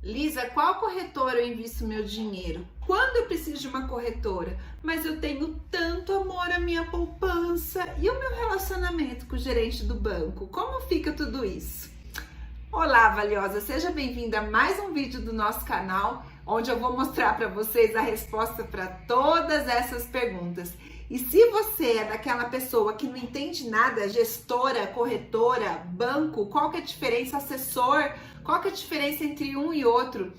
Lisa, qual corretora eu invisto meu dinheiro? Quando eu preciso de uma corretora? Mas eu tenho tanto amor à minha poupança e o meu relacionamento com o gerente do banco. Como fica tudo isso? Olá, valiosa! Seja bem-vinda a mais um vídeo do nosso canal, onde eu vou mostrar para vocês a resposta para todas essas perguntas. E se você é daquela pessoa que não entende nada, gestora, corretora, banco, qual que é a diferença, assessor, qual que é a diferença entre um e outro,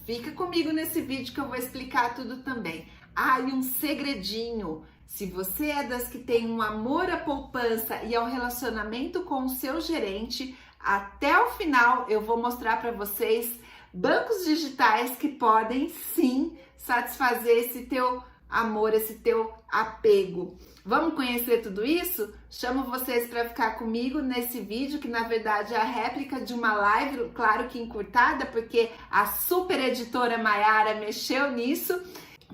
fica comigo nesse vídeo que eu vou explicar tudo também. Ah, e um segredinho, se você é das que tem um amor à poupança e ao relacionamento com o seu gerente, até o final eu vou mostrar para vocês bancos digitais que podem sim satisfazer esse teu amor, esse teu apego. Vamos conhecer tudo isso? Chamo vocês para ficar comigo nesse vídeo, que na verdade é a réplica de uma live, claro que encurtada, porque a super editora Maiara mexeu nisso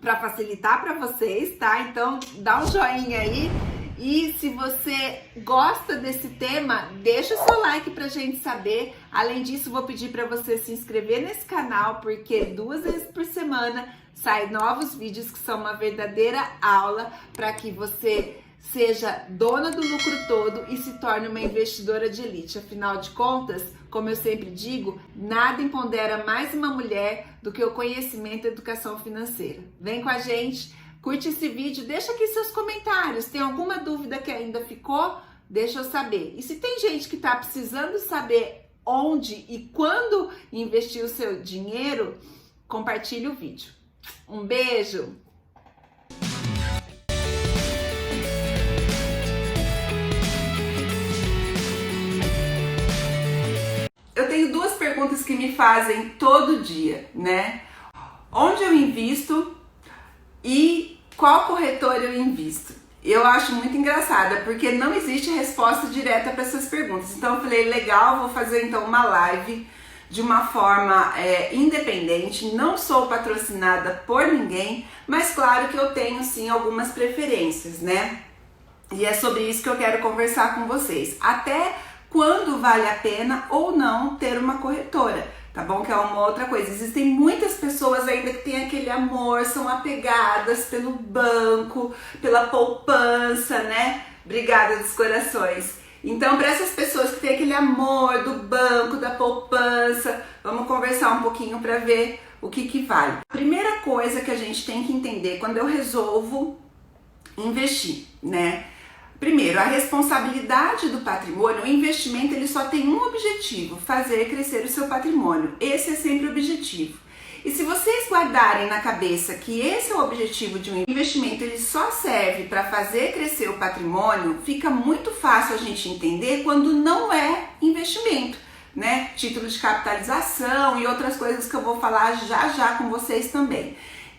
para facilitar para vocês, tá? Então dá um joinha aí. E se você gosta desse tema, deixa o seu like pra gente saber. Além disso, vou pedir para você se inscrever nesse canal, porque 2 vezes por semana saem novos vídeos que são uma verdadeira aula para que você seja dona do lucro todo e se torne uma investidora de elite. Afinal de contas, como eu sempre digo, nada empodera mais uma mulher do que o conhecimento e a educação financeira. Vem com a gente! Curte esse vídeo, deixa aqui seus comentários. Tem alguma dúvida que ainda ficou? Deixa eu saber. E se tem gente que está precisando saber onde e quando investir o seu dinheiro, compartilhe o vídeo. Um beijo! Eu tenho 2 perguntas que me fazem todo dia, né? Onde eu invisto e qual corretora eu invisto? Eu acho muito engraçada, porque não existe resposta direta para essas perguntas. Então eu falei, legal, vou fazer então uma live de uma forma independente. Não sou patrocinada por ninguém, mas claro que eu tenho sim algumas preferências, né? E é sobre isso que eu quero conversar com vocês. Até quando vale a pena ou não ter uma corretora. Tá bom? Que é uma outra coisa. Existem muitas pessoas ainda que têm aquele amor, são apegadas pelo banco, pela poupança, né? Obrigada dos corações. Então, para essas pessoas que têm aquele amor do banco, da poupança, vamos conversar um pouquinho para ver o que vale. A primeira coisa que a gente tem que entender quando eu resolvo investir, né? Primeiro, a responsabilidade do patrimônio, o investimento ele só tem um objetivo, fazer crescer o seu patrimônio. Esse é sempre o objetivo. E se vocês guardarem na cabeça que esse é o objetivo de um investimento, ele só serve para fazer crescer o patrimônio, fica muito fácil a gente entender quando não é investimento, né? Título de capitalização e outras coisas que eu vou falar já com vocês também.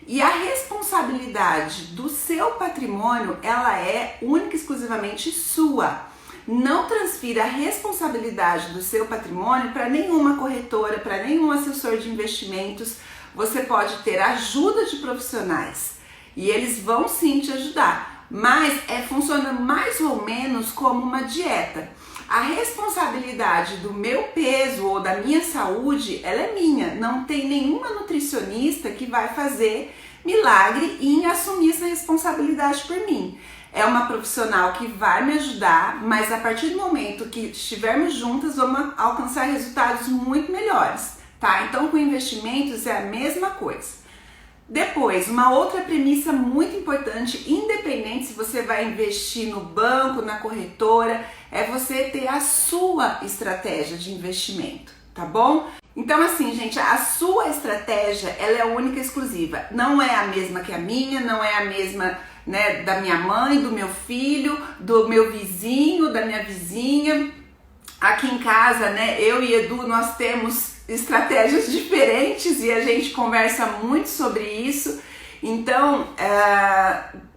E a responsabilidade do seu patrimônio, ela é única e exclusivamente sua. Não transfira a responsabilidade do seu patrimônio para nenhuma corretora, para nenhum assessor de investimentos. Você pode ter ajuda de profissionais e eles vão sim te ajudar, mas funciona mais ou menos como uma dieta. A responsabilidade do meu peso ou da minha saúde, ela é minha. Não tem nenhuma nutricionista que vai fazer milagre em assumir essa responsabilidade por mim. É uma profissional que vai me ajudar, mas a partir do momento que estivermos juntas, vamos alcançar resultados muito melhores, tá? Então, com investimentos é a mesma coisa. Depois, uma outra premissa muito importante, independente se você vai investir no banco, na corretora, é você ter a sua estratégia de investimento, tá bom? Então assim, gente, a sua estratégia, ela é única e exclusiva. Não é a mesma que a minha, não é a mesma, né, da minha mãe, do meu filho, do meu vizinho, da minha vizinha. Aqui em casa, né, eu e Edu, nós temos estratégias diferentes e a gente conversa muito sobre isso. Então,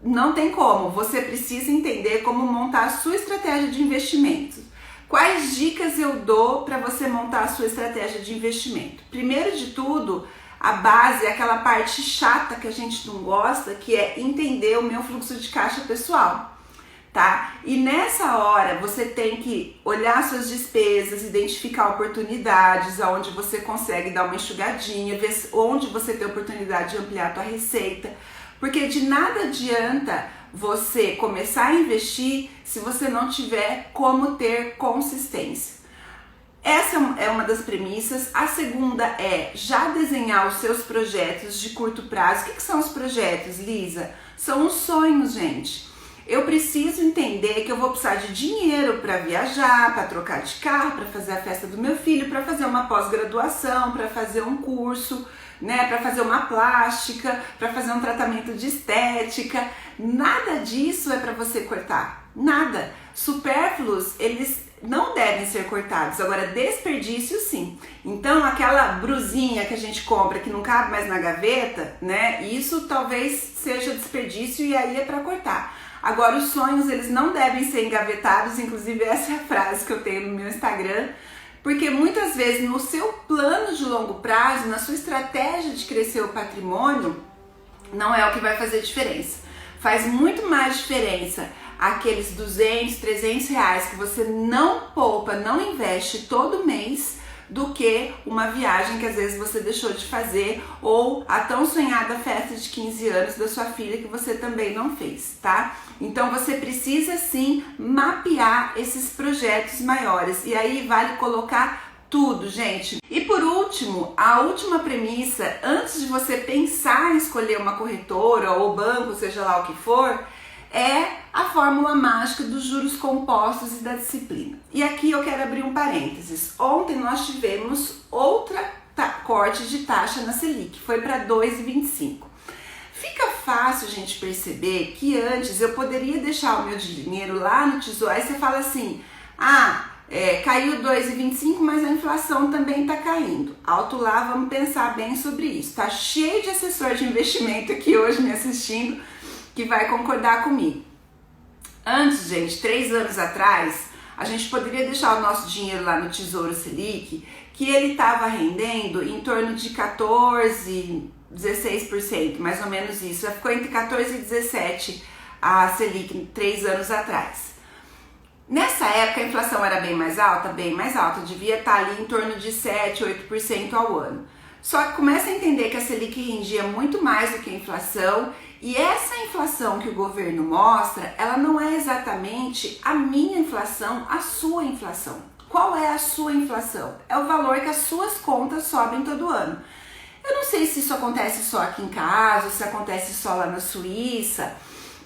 não tem como, você precisa entender como montar a sua estratégia de investimento. Quais dicas eu dou para você montar a sua estratégia de investimento? Primeiro de tudo, a base é aquela parte chata que a gente não gosta, que é entender o meu fluxo de caixa pessoal. tá? E nessa hora você tem que olhar suas despesas, identificar oportunidades aonde você consegue dar uma enxugadinha, ver onde você tem oportunidade de ampliar a tua receita, porque de nada adianta você começar a investir se você não tiver como ter consistência. Essa é uma das premissas. A segunda é já desenhar os seus projetos de curto prazo. O que são os projetos, Lisa? São os sonhos, gente. Eu preciso entender que eu vou precisar de dinheiro para viajar, para trocar de carro, para fazer a festa do meu filho, para fazer uma pós-graduação, para fazer um curso, né, para fazer uma plástica, para fazer um tratamento de estética. Nada disso é para você cortar. Nada. Supérfluos, eles não devem ser cortados. Agora, desperdício sim. Então, aquela brusinha que a gente compra que não cabe mais na gaveta, né? Isso talvez seja desperdício e aí é para cortar. Agora, os sonhos, eles não devem ser engavetados. Inclusive, essa é a frase que eu tenho no meu Instagram. Porque muitas vezes no seu plano de longo prazo, na sua estratégia de crescer o patrimônio, não é o que vai fazer diferença. Faz muito mais diferença aqueles 200, 300 reais que você não poupa, não investe todo mês, do que uma viagem que às vezes você deixou de fazer, ou a tão sonhada festa de 15 anos da sua filha que você também não fez, tá? Então você precisa sim mapear esses projetos maiores, e aí vale colocar tudo, gente. E por último, a última premissa, antes de você pensar em escolher uma corretora ou banco, seja lá o que for, é a fórmula mágica dos juros compostos e da disciplina. E aqui eu quero abrir um parênteses. Ontem nós tivemos outra corte de taxa na Selic, foi para 2,25. Fica fácil a gente perceber que antes eu poderia deixar o meu dinheiro lá no Tesouro, aí você fala assim, caiu 2,25, mas a inflação também está caindo. Alto lá, vamos pensar bem sobre isso. Tá cheio de assessor de investimento aqui hoje me assistindo que vai concordar comigo. Antes, gente, 3 anos atrás, a gente poderia deixar o nosso dinheiro lá no Tesouro Selic, que ele estava rendendo em torno de 14, 16%, mais ou menos isso. Já ficou entre 14 e 17% a Selic 3 anos atrás. Nessa época a inflação era bem mais alta, devia estar ali em torno de 7, 8% ao ano. Só que começa a entender que a Selic rendia muito mais do que a inflação, e essa inflação que o governo mostra, ela não é exatamente a minha inflação, a sua inflação. Qual é a sua inflação? É o valor que as suas contas sobem todo ano. Eu não sei se isso acontece só aqui em casa, se acontece só lá na Suíça,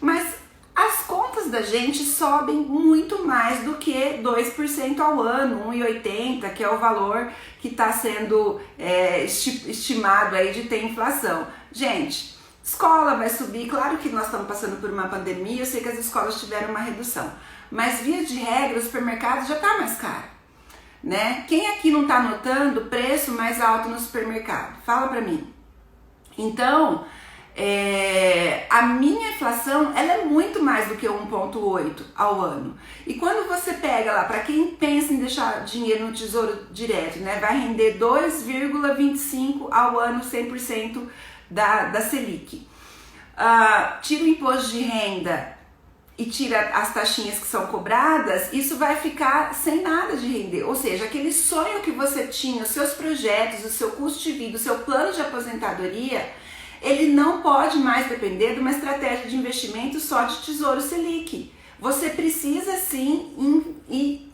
mas as contas da gente sobem muito mais do que 2% ao ano, 1,80%, que é o valor que está sendo estimado aí de ter inflação. Gente, escola vai subir, claro que nós estamos passando por uma pandemia, eu sei que as escolas tiveram uma redução, mas via de regra o supermercado já está mais caro, né? Quem aqui não está notando preço mais alto no supermercado? Fala para mim. Então, a minha inflação, ela é muito mais do que 1,8 ao ano. E quando você pega lá, para quem pensa em deixar dinheiro no Tesouro Direto, né, vai render 2,25 ao ano, 100% da Selic. Tira o imposto de renda e tira as taxinhas que são cobradas, isso vai ficar sem nada de render. Ou seja, aquele sonho que você tinha, os seus projetos, o seu custo de vida, o seu plano de aposentadoria, ele não pode mais depender de uma estratégia de investimento só de Tesouro Selic. Você precisa sim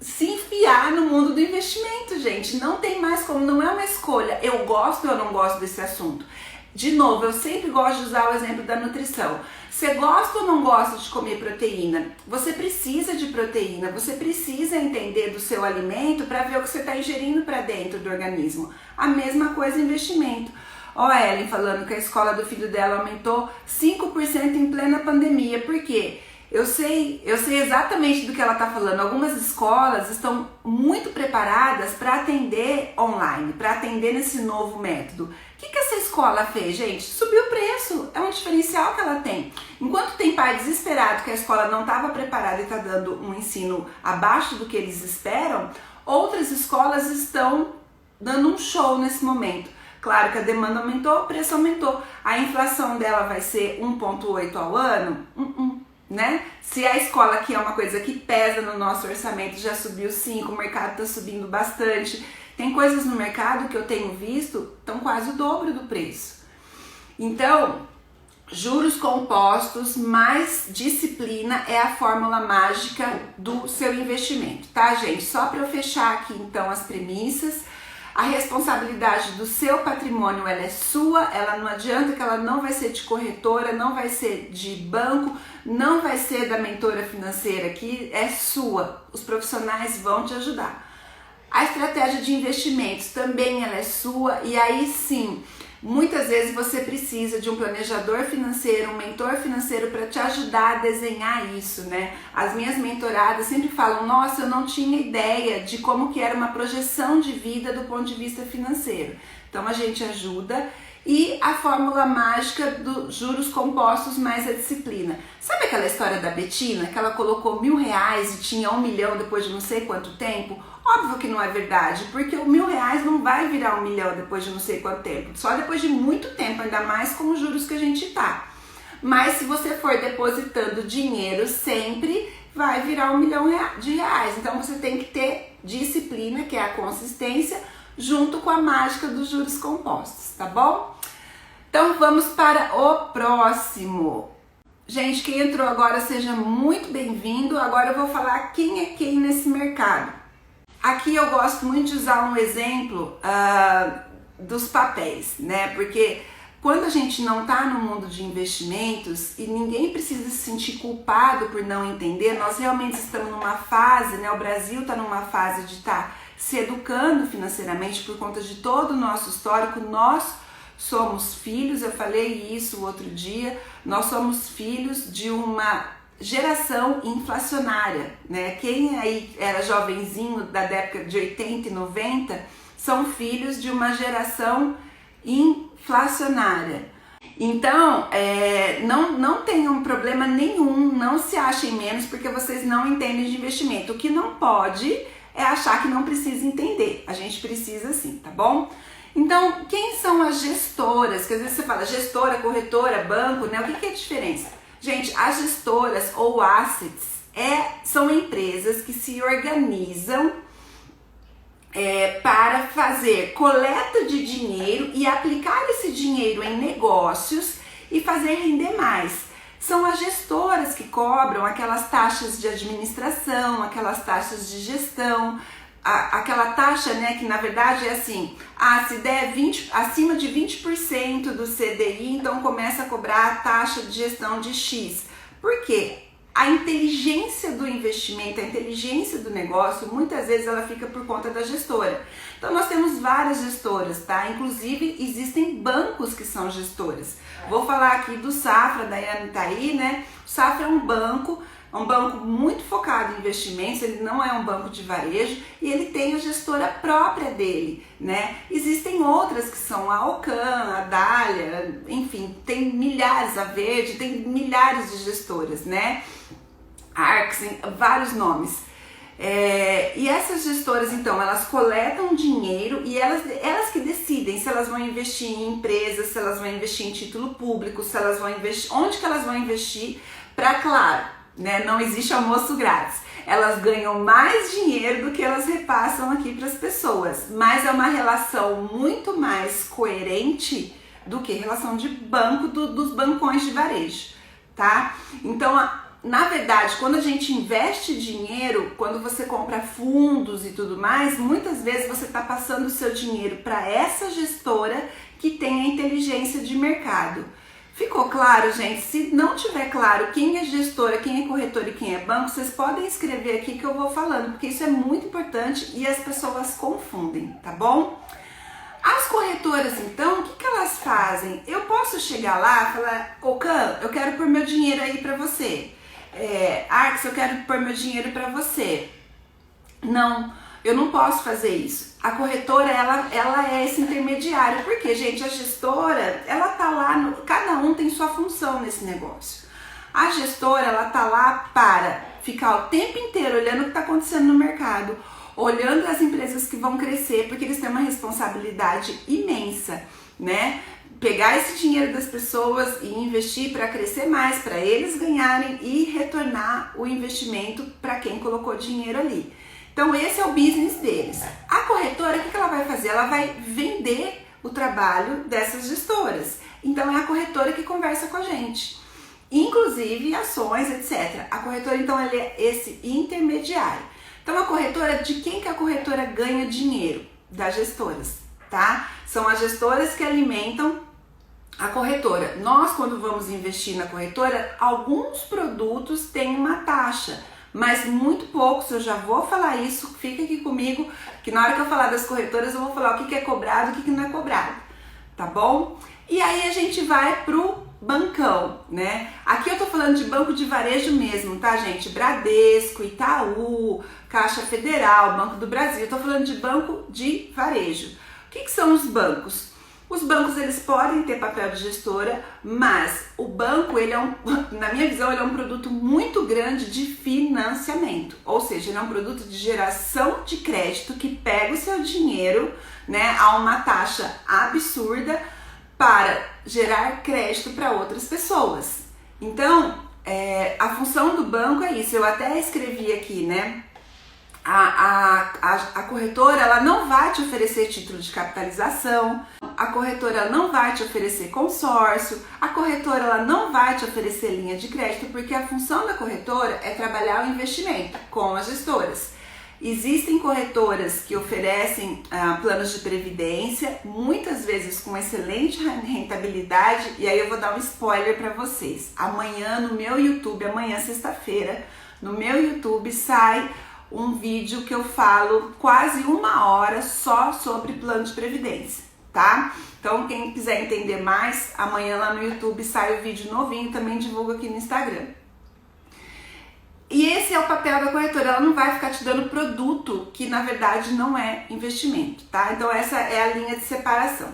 se enfiar no mundo do investimento, gente. Não tem mais como, não é uma escolha. Eu gosto ou eu não gosto desse assunto. De novo, eu sempre gosto de usar o exemplo da nutrição. Você gosta ou não gosta de comer proteína? Você precisa de proteína, você precisa entender do seu alimento para ver o que você está ingerindo para dentro do organismo. A mesma coisa investimento. Ó, a Ellen falando que a escola do filho dela aumentou 5% em plena pandemia. Por quê? Eu sei exatamente do que ela está falando. Algumas escolas estão muito preparadas para atender online, para atender nesse novo método. O que essa escola fez, gente? Subiu o preço, é um diferencial que ela tem. Enquanto tem pai desesperado que a escola não estava preparada e está dando um ensino abaixo do que eles esperam, outras escolas estão dando um show nesse momento. Claro que a demanda aumentou, o preço aumentou. A inflação dela vai ser 1,8 ao ano? né? Se a escola aqui é uma coisa que pesa no nosso orçamento, já subiu 5, o mercado está subindo bastante. Tem coisas no mercado que eu tenho visto estão quase o dobro do preço. Então, juros compostos mais disciplina é a fórmula mágica do seu investimento, tá, gente? Só para eu fechar aqui então as premissas. A responsabilidade do seu patrimônio, ela é sua, ela não adianta que ela não vai ser de corretora, não vai ser de banco, não vai ser da mentora financeira aqui, é sua. Os profissionais vão te ajudar. A estratégia de investimentos também ela é sua e aí sim, muitas vezes você precisa de um planejador financeiro, um mentor financeiro para te ajudar a desenhar isso, né? As minhas mentoradas sempre falam, nossa, eu não tinha ideia de como que era uma projeção de vida do ponto de vista financeiro. Então a gente ajuda. E a fórmula mágica dos juros compostos mais a disciplina. Sabe aquela história da Betina, que ela colocou R$1.000 e tinha 1 milhão depois de não sei quanto tempo? Óbvio que não é verdade, porque o R$1.000 não vai virar 1 milhão depois de não sei quanto tempo, só depois de muito tempo, ainda mais com os juros que a gente tá. Mas se você for depositando dinheiro sempre, vai virar 1 milhão de reais. Então você tem que ter disciplina, que é a consistência, junto com a mágica dos juros compostos, tá bom? Então vamos para o próximo. Gente, quem entrou agora, seja muito bem-vindo. Agora eu vou falar quem é quem nesse mercado. Aqui eu gosto muito de usar um exemplo dos papéis, né? Porque quando a gente não está no mundo de investimentos e ninguém precisa se sentir culpado por não entender, nós realmente estamos numa fase, né? O Brasil está numa fase de estar se educando financeiramente por conta de todo o nosso histórico. Nós somos filhos, eu falei isso o outro dia, nós somos filhos de uma geração inflacionária, né? Quem aí era jovenzinho da década de 80 e 90 são filhos de uma geração inflacionária. Então, não tenham problema nenhum, não se achem menos porque vocês não entendem de investimento. O que não pode é achar que não precisa entender. A gente precisa sim, tá bom? Então, quem são as gestoras? Que às vezes você fala gestora, corretora, banco, né? O que é a diferença? Gente, as gestoras ou assets são empresas que se organizam para fazer coleta de dinheiro e aplicar esse dinheiro em negócios e fazer render mais. São as gestoras que cobram aquelas taxas de administração, aquelas taxas de gestão, aquela taxa, né, que na verdade é assim, se der acima de 20% do CDI, então começa a cobrar a taxa de gestão de X. Por quê? A inteligência do investimento, a inteligência do negócio, muitas vezes ela fica por conta da gestora. Então nós temos várias gestoras, tá? Inclusive existem bancos que são gestoras. Vou falar aqui do Safra, da Daiane tá aí, né? O Safra é um banco muito focado em investimentos, ele não é um banco de varejo e ele tem a gestora própria dele, né? Existem outras que são a Ocan, a Dália, enfim, tem milhares, a Verde, tem milhares de gestoras, né? Arx, vários nomes. E essas gestoras, então, elas coletam dinheiro e elas que decidem se elas vão investir em empresas, se elas vão investir em título público, se elas vão investir, onde que elas vão investir, para, claro, né, não existe almoço grátis. Elas ganham mais dinheiro do que elas repassam aqui para as pessoas, mas é uma relação muito mais coerente do que relação de banco dos bancões de varejo, tá? Então, na verdade, quando a gente investe dinheiro, quando você compra fundos e tudo mais, muitas vezes você está passando o seu dinheiro para essa gestora que tem a inteligência de mercado. Ficou claro, gente? Se não tiver claro quem é gestora, quem é corretora e quem é banco, vocês podem escrever aqui que eu vou falando, porque isso é muito importante e as pessoas confundem, tá bom? As corretoras, então, o que elas fazem? Eu posso chegar lá e falar, Ocan, eu quero pôr meu dinheiro aí para você. Arx, eu quero pôr meu dinheiro para você. Não, eu não posso fazer isso. A corretora, ela é esse intermediário, porque, gente, a gestora, ela tá lá, cada um tem sua função nesse negócio. A gestora, ela tá lá para ficar o tempo inteiro olhando o que tá acontecendo no mercado, olhando as empresas que vão crescer, porque eles têm uma responsabilidade imensa, né? pegar esse dinheiro das pessoas e investir para crescer mais, para eles ganharem e retornar o investimento para quem colocou dinheiro ali. Então esse é o business deles. A corretora, o que ela vai fazer? Ela vai vender o trabalho dessas gestoras. Então é a corretora que conversa com a gente, inclusive ações, etc. A corretora, então, ela é esse intermediário. Então a corretora, de quem que a corretora ganha dinheiro? Das gestoras, tá? São as gestoras que alimentam a corretora. Nós, quando vamos investir na corretora, alguns produtos têm uma taxa, mas muito poucos. Eu já vou falar isso, fica aqui comigo, que na hora que eu falar das corretoras eu vou falar o que é cobrado e o que não é cobrado, tá bom? E aí a gente vai pro bancão, né? Aqui eu tô falando de banco de varejo mesmo, tá, gente? Bradesco, Itaú, Caixa Federal, Banco do Brasil. Eu tô falando de banco de varejo. O que são os bancos? Os bancos, eles podem ter papel de gestora, mas o banco, ele é na minha visão, ele é um produto muito grande de financiamento. Ou seja, ele é um produto de geração de crédito que pega o seu dinheiro, né, a uma taxa absurda para gerar crédito para outras pessoas. Então, a função do banco é isso. Eu até escrevi aqui, né? A corretora, ela não vai te oferecer título de capitalização, a corretora não vai te oferecer consórcio, a corretora, ela não vai te oferecer linha de crédito, porque a função da corretora é trabalhar o investimento com as gestoras. Existem corretoras que oferecem planos de previdência, muitas vezes com excelente rentabilidade, e aí eu vou dar um spoiler para vocês. Amanhã no meu YouTube, amanhã sexta-feira, no meu YouTube sai um vídeo que eu falo quase 1 hora só sobre plano de previdência, tá? Então quem quiser entender mais, amanhã lá no YouTube sai o vídeo novinho, também divulgo aqui no Instagram. E esse é o papel da corretora, ela não vai ficar te dando produto que na verdade não é investimento, tá? Então essa é a linha de separação.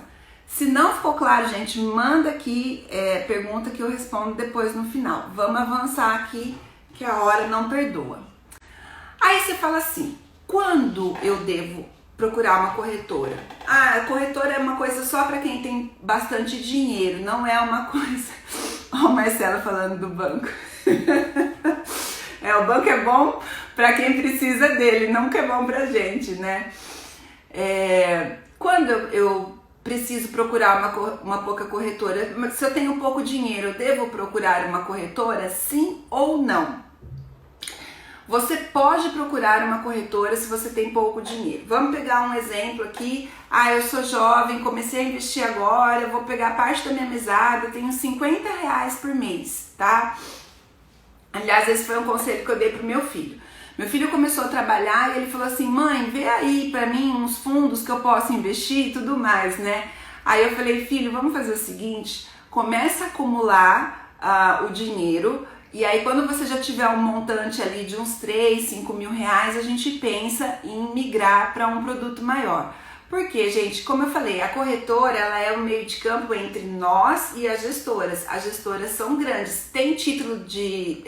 Se não ficou claro, gente, manda aqui pergunta que eu respondo depois no final. Vamos avançar aqui que a hora não perdoa. Aí você fala assim, quando eu devo procurar uma corretora? A corretora é uma coisa só para quem tem bastante dinheiro, não é uma coisa... Ó, o Marcelo falando do banco. O banco é bom para quem precisa dele, nunca é bom pra gente, né? Quando eu preciso procurar uma pouca corretora, se eu tenho pouco dinheiro, eu devo procurar uma corretora, sim ou não? Você pode procurar uma corretora se você tem pouco dinheiro. Vamos pegar um exemplo aqui. Eu sou jovem, comecei a investir agora, eu vou pegar parte da minha mesada, eu tenho R$50 por mês, tá? Aliás, esse foi um conselho que eu dei pro meu filho. Meu filho começou a trabalhar e ele falou assim, mãe, vê aí pra mim uns fundos que eu possa investir e tudo mais, né? Aí eu falei, filho, vamos fazer o seguinte, começa a acumular o dinheiro, e aí quando você já tiver um montante ali de uns 3, 5 mil reais, a gente pensa em migrar para um produto maior. Porque, gente, como eu falei, a corretora, ela é o meio de campo entre nós e as gestoras. As gestoras são grandes. Tem título de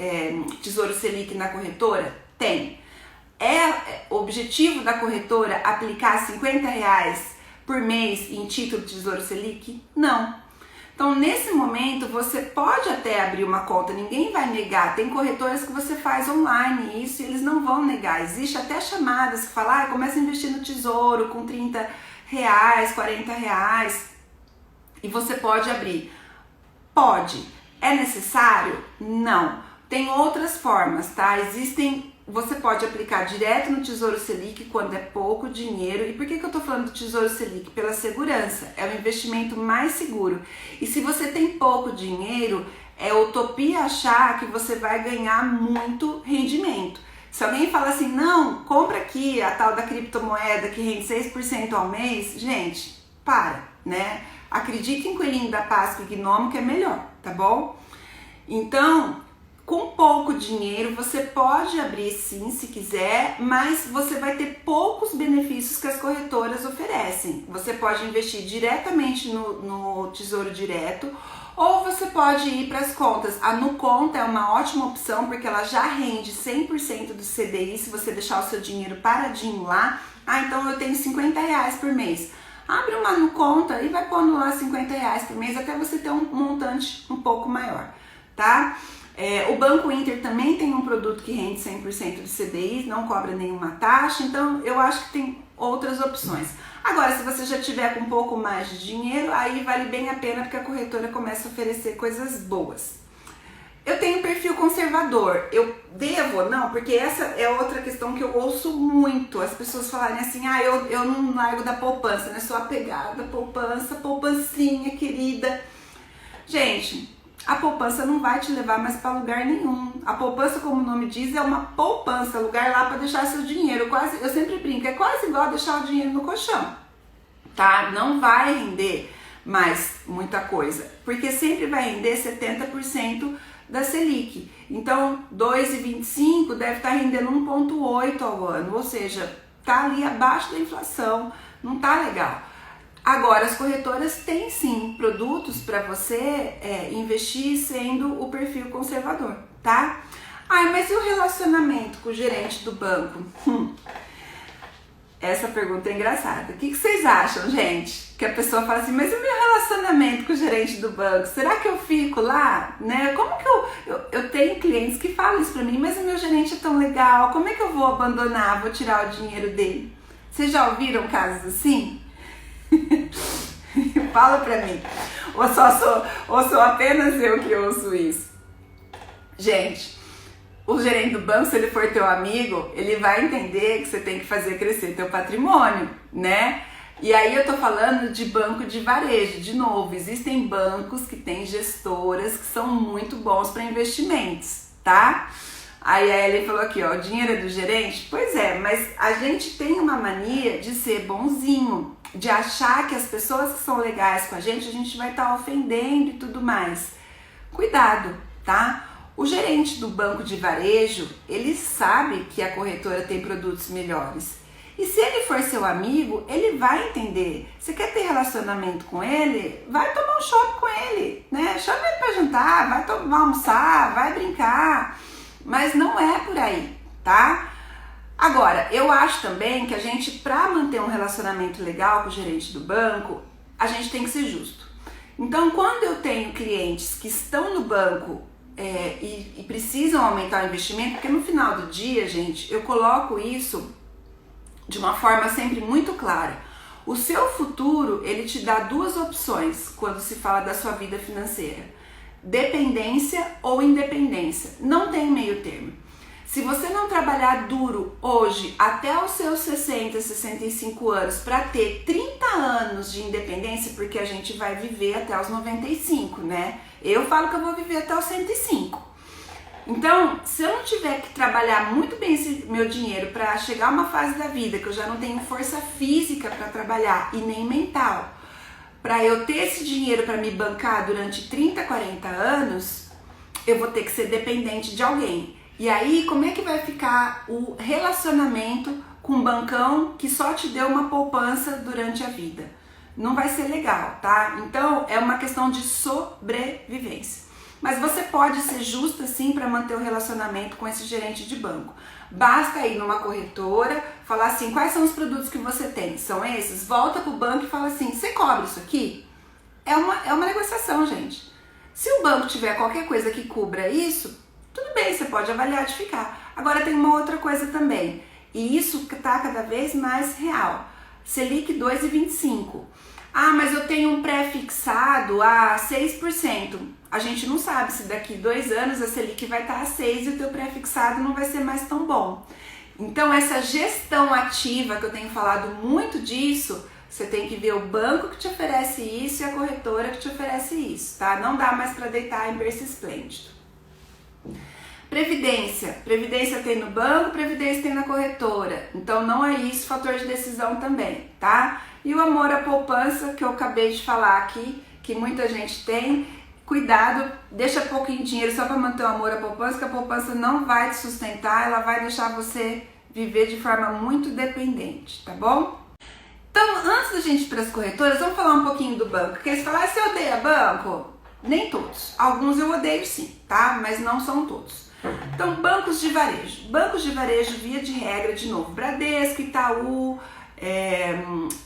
Tesouro Selic na corretora? Tem. O objetivo da corretora aplicar R$50 por mês em título de Tesouro Selic? Não. Então, nesse momento, você pode até abrir uma conta, ninguém vai negar. Tem corretoras que você faz online, isso eles não vão negar. Existe até chamadas que falam, começa a investir no tesouro com R$30, R$40, e você pode abrir. Pode. É necessário? Não. Tem outras formas, tá? Você pode aplicar direto no Tesouro Selic quando é pouco dinheiro. E por que eu tô falando do Tesouro Selic? Pela segurança, é o investimento mais seguro. E se você tem pouco dinheiro, é utopia achar que você vai ganhar muito rendimento. Se alguém fala assim, não, compra aqui a tal da criptomoeda que rende 6% ao mês, gente, para, né? Acredite em Coelhinho da Páscoa e Gnomo que é melhor, tá bom? Então, com pouco dinheiro, você pode abrir sim, se quiser, mas você vai ter poucos benefícios que as corretoras oferecem. Você pode investir diretamente no Tesouro Direto, ou você pode ir para as contas. A NuConta é uma ótima opção, porque ela já rende 100% do CDI, se você deixar o seu dinheiro paradinho lá. Então eu tenho R$50 por mês. abre uma no conta e vai pondo lá R$50 por mês até você ter um montante um pouco maior, tá? O Banco Inter também tem um produto que rende 100% de CDI, não cobra nenhuma taxa, então eu acho que tem outras opções. Agora, se você já tiver com um pouco mais de dinheiro, aí vale bem a pena porque a corretora começa a oferecer coisas boas. Eu tenho perfil conservador, eu devo, não, porque essa é outra questão que eu ouço muito, as pessoas falarem assim, eu não largo da poupança, né, sou apegada à poupança, poupancinha querida. Gente, a poupança não vai te levar mais para lugar nenhum. A poupança, como o nome diz, é uma poupança, lugar lá para deixar seu dinheiro. Eu sempre brinco, é quase igual deixar o dinheiro no colchão, tá? Não vai render mais muita coisa, porque sempre vai render 70% da Selic. Então, 2,25 deve estar rendendo 1,8 ao ano, ou seja, tá ali abaixo da inflação, não tá legal. Agora, as corretoras têm sim produtos para você investir sendo o perfil conservador, tá? Mas e o relacionamento com o gerente do banco? Essa pergunta é engraçada. O que vocês acham, gente? Que a pessoa fala assim, mas e o meu relacionamento com o gerente do banco? Será que eu fico lá? Né? Como que eu tenho clientes que falam isso para mim, mas o meu gerente é tão legal, como é que eu vou abandonar, vou tirar o dinheiro dele? Vocês já ouviram casos assim? Fala pra mim, ou sou apenas eu que ouço isso? Gente, o gerente do banco, se ele for teu amigo, ele vai entender que você tem que fazer crescer teu patrimônio, né? E aí eu tô falando de banco de varejo, de novo, existem bancos que têm gestoras que são muito bons para investimentos, tá? Aí a Ellen falou aqui, ó, o dinheiro é do gerente? Pois é, mas a gente tem uma mania de ser bonzinho, de achar que as pessoas que são legais com a gente vai estar ofendendo e tudo mais. Cuidado, tá? O gerente do banco de varejo, ele sabe que a corretora tem produtos melhores. E se ele for seu amigo, ele vai entender. Você quer ter relacionamento com ele? Vai tomar um shopping com ele, né? Chama ele para jantar, vai almoçar, vai brincar. Mas não é por aí, tá? Agora, eu acho também que a gente, para manter um relacionamento legal com o gerente do banco, a gente tem que ser justo. Então, quando eu tenho clientes que estão no banco e precisam aumentar o investimento, porque no final do dia, gente, eu coloco isso de uma forma sempre muito clara. O seu futuro, ele te dá duas opções quando se fala da sua vida financeira: dependência ou independência. Não tem meio termo. Se você não trabalhar duro hoje até os seus 60, 65 anos para ter 30 anos de independência, porque a gente vai viver até os 95, né? Eu falo que eu vou viver até os 105. Então, se eu não tiver que trabalhar muito bem esse meu dinheiro para chegar a uma fase da vida que eu já não tenho força física para trabalhar e nem mental, para eu ter esse dinheiro para me bancar durante 30, 40 anos, eu vou ter que ser dependente de alguém. E aí, como é que vai ficar o relacionamento com um bancão que só te deu uma poupança durante a vida? Não vai ser legal, tá? Então, é uma questão de sobrevivência. Mas você pode ser justa sim para manter o relacionamento com esse gerente de banco. Basta ir numa corretora, falar assim, quais são os produtos que você tem? São esses? Volta pro banco e fala assim, você cobra isso aqui? É uma negociação, gente. Se o banco tiver qualquer coisa que cubra isso, tudo bem, você pode avaliar de ficar. Agora tem uma outra coisa também, e isso está cada vez mais real. Selic 2,25. Mas eu tenho um pré-fixado a 6%. A gente não sabe se daqui 2 anos a Selic vai estar a 6% e o teu pré-fixado não vai ser mais tão bom. Então essa gestão ativa, que eu tenho falado muito disso, você tem que ver o banco que te oferece isso e a corretora que te oferece isso, tá? Não dá mais para deitar em berço esplêndido. Previdência tem no banco, previdência tem na corretora, então não é isso fator de decisão também, tá? E o amor à poupança, que eu acabei de falar aqui, que muita gente tem, cuidado, deixa pouquinho dinheiro só para manter o amor à poupança, que a poupança não vai te sustentar, ela vai deixar você viver de forma muito dependente, tá bom? Então, antes da gente ir para as corretoras, vamos falar um pouquinho do banco, porque eles falam, você odeia banco? Nem todos, alguns eu odeio sim, tá? Mas não são todos. Então, bancos de varejo. Bancos de varejo, via de regra, de novo, Bradesco, Itaú,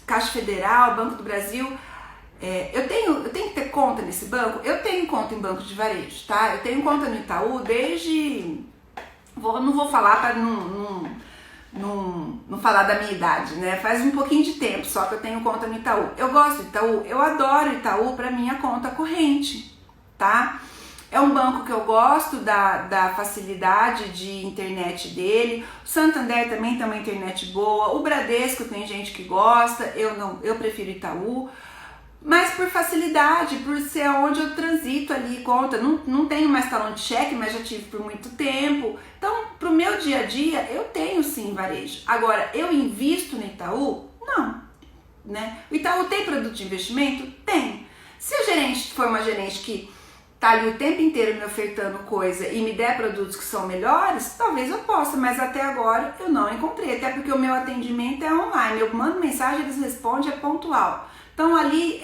Caixa Federal, Banco do Brasil. Eu tenho que ter conta nesse banco? Eu tenho conta em banco de varejo, tá? Eu tenho conta no Itaú desde... não vou falar para não falar da minha idade, né? Faz um pouquinho de tempo só que eu tenho conta no Itaú. Eu gosto do Itaú, eu adoro o Itaú para minha conta corrente, tá? É um banco que eu gosto da facilidade de internet dele. O Santander também tem uma internet boa. O Bradesco tem gente que gosta, eu prefiro Itaú. Mas por facilidade, por ser onde eu transito ali conta. Não tenho mais talão de cheque, mas já tive por muito tempo. Então, pro meu dia a dia, eu tenho sim varejo. Agora, eu invisto no Itaú? Não, né? O Itaú tem produto de investimento? Tem. Se a gerente for uma gerente que tá ali o tempo inteiro me ofertando coisa e me der produtos que são melhores, talvez eu possa, mas até agora eu não encontrei. Até porque o meu atendimento é online. Eu mando mensagem, eles respondem, é pontual. Então ali